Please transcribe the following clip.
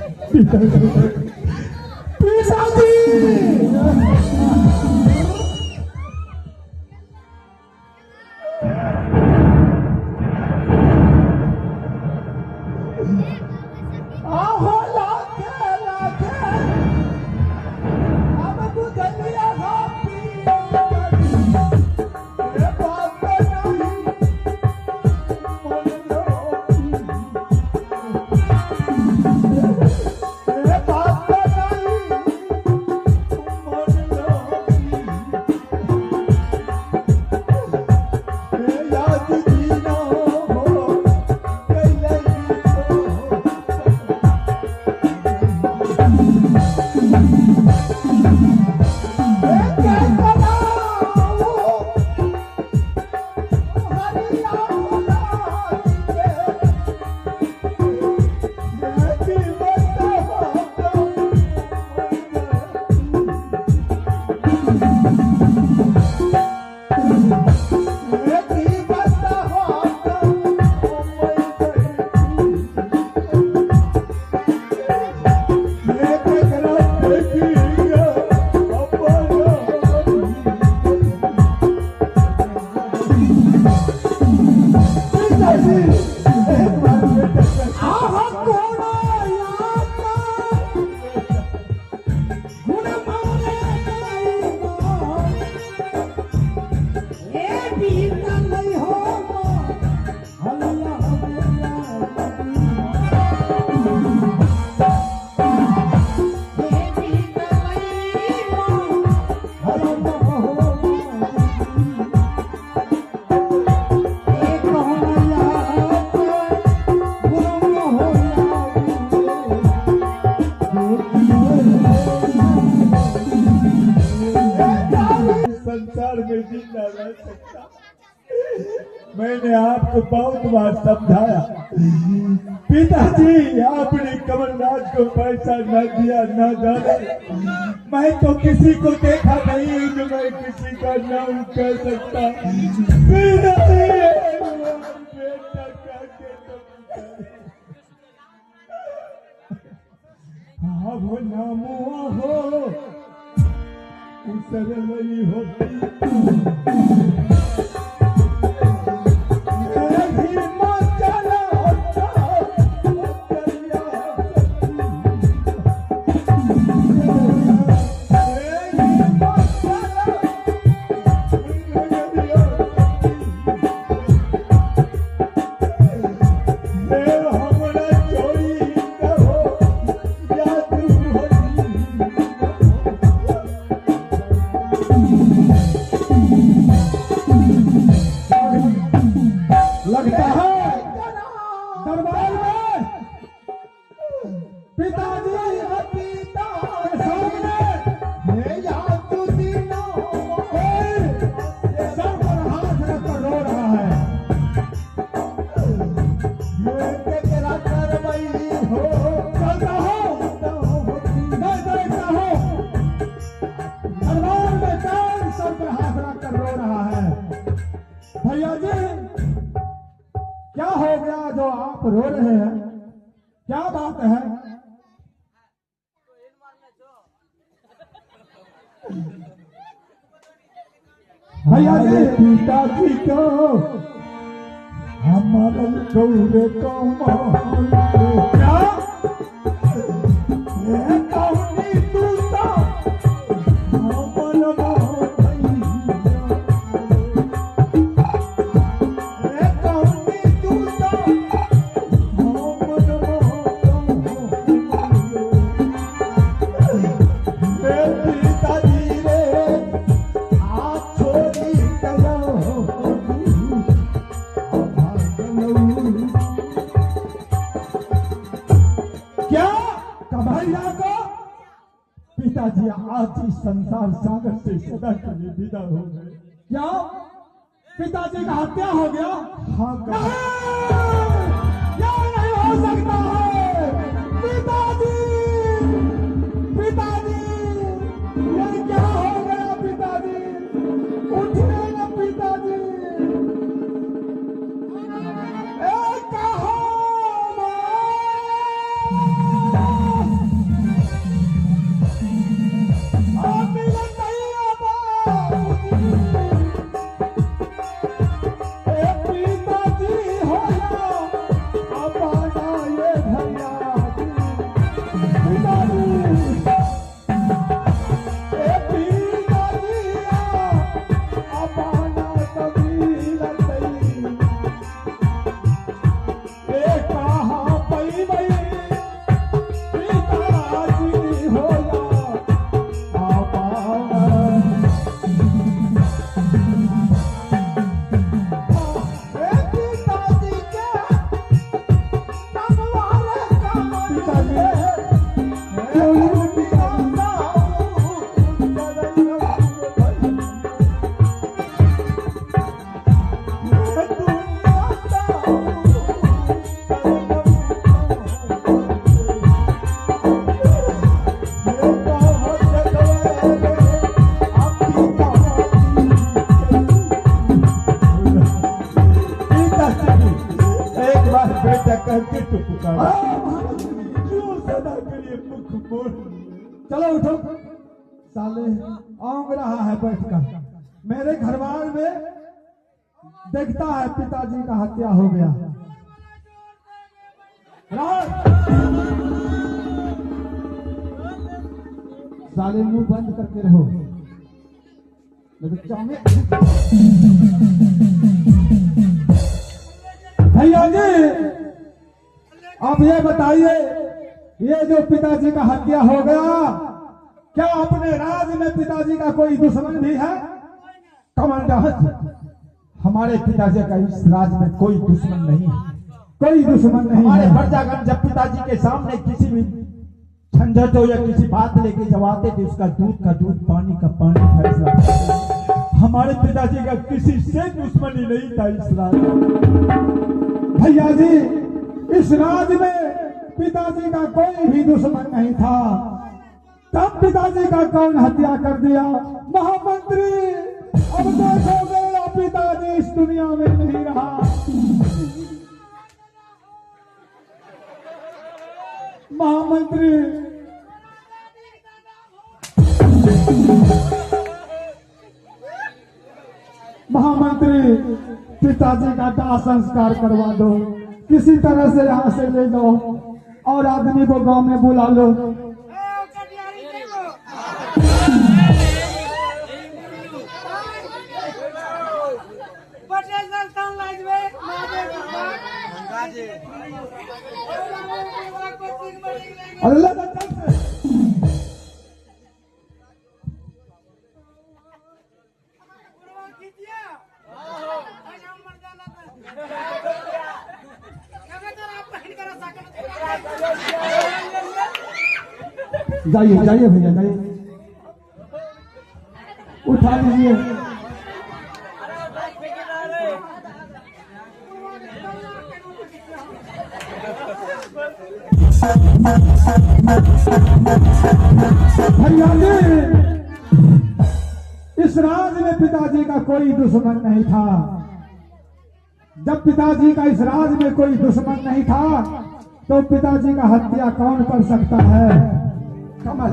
पिताजी आहो लाखे लाखे अब बुझलिया हापी ए बात नहीं मन लो ए बात नहीं मन लो ए याद जीना हो कैले संसार में जिंदा रह सकता। मैंने आपको बहुत बार समझाया, पिताजी आपने कमलनाथ को पैसा न दिया न जाने। मैं तो किसी को देखा नहीं जो मैं किसी का नाम कर सकता। हाँ वो नामो हो उसर नहीं होती लगता है दरबार में पिताजी पिता सामने ये याद तो दिनों सर पर हाथ रखकर रो रहा है। ये तेरा करवई हो चलता हो मैं देखता हूँ दरबार में कौन सर पर हाथ रखकर रो रहा है। भैया जी क्या हो गया जो आप रो रहे हैं, क्या बात है? भैया जी पिताजी को हमारे गौरे को क्या कौनी तू तो पिताजी आज इस संसार सागर से सदा के लिए विदा हो गए। क्या पिताजी का हत्या हो गया? हाँ नहीं हो सकता है। पिताजी पिताजी ये क्या हो गया? पिताजी उठिए ना पिताजी। कहो क्यों सदा के लिए मुख मोड़? चलो उठो साले, आऊंग रहा है बैठकर। मेरे घरवाल में देखता है पिताजी का हत्या हो गया। साले मुंह बंद करके रहो। भैया जी आप ये बताइए, ये जो पिताजी का हत्या हो गया, क्या अपने राज में पिताजी का कोई दुश्मन भी है? कमांडर, हमारे पिताजी का इस राज में कोई दुश्मन नहीं है, कोई दुश्मन नहीं हमारे है। प्रजागण जब पिताजी के सामने किसी भी झंझट हो या किसी बात लेके जब आते थे, उसका दूध का दूध, पानी का पानी फैसला करते। हमारे पिताजी का किसी से दुश्मनी नहीं था इस राज में। भैया जी इस राज में पिताजी का कोई भी दुश्मन नहीं था, तब पिताजी का कौन हत्या कर दिया? महामंत्री, अब देखोगे पिताजी इस दुनिया में नहीं रहा। महामंत्री, महामंत्री पिताजी का दाह संस्कार करवा दो, किसी तरह से यहाँ से ले जाओ और आदमी को गांव में बुला लो। अल्लाह का कसम जाइए जाइए भैया जाइए, उठा लीजिए। भैया जी इस राज में पिताजी का कोई दुश्मन नहीं था। जब पिताजी का इस राज में कोई दुश्मन नहीं था तो पिताजी का हत्या कौन कर सकता है? कमल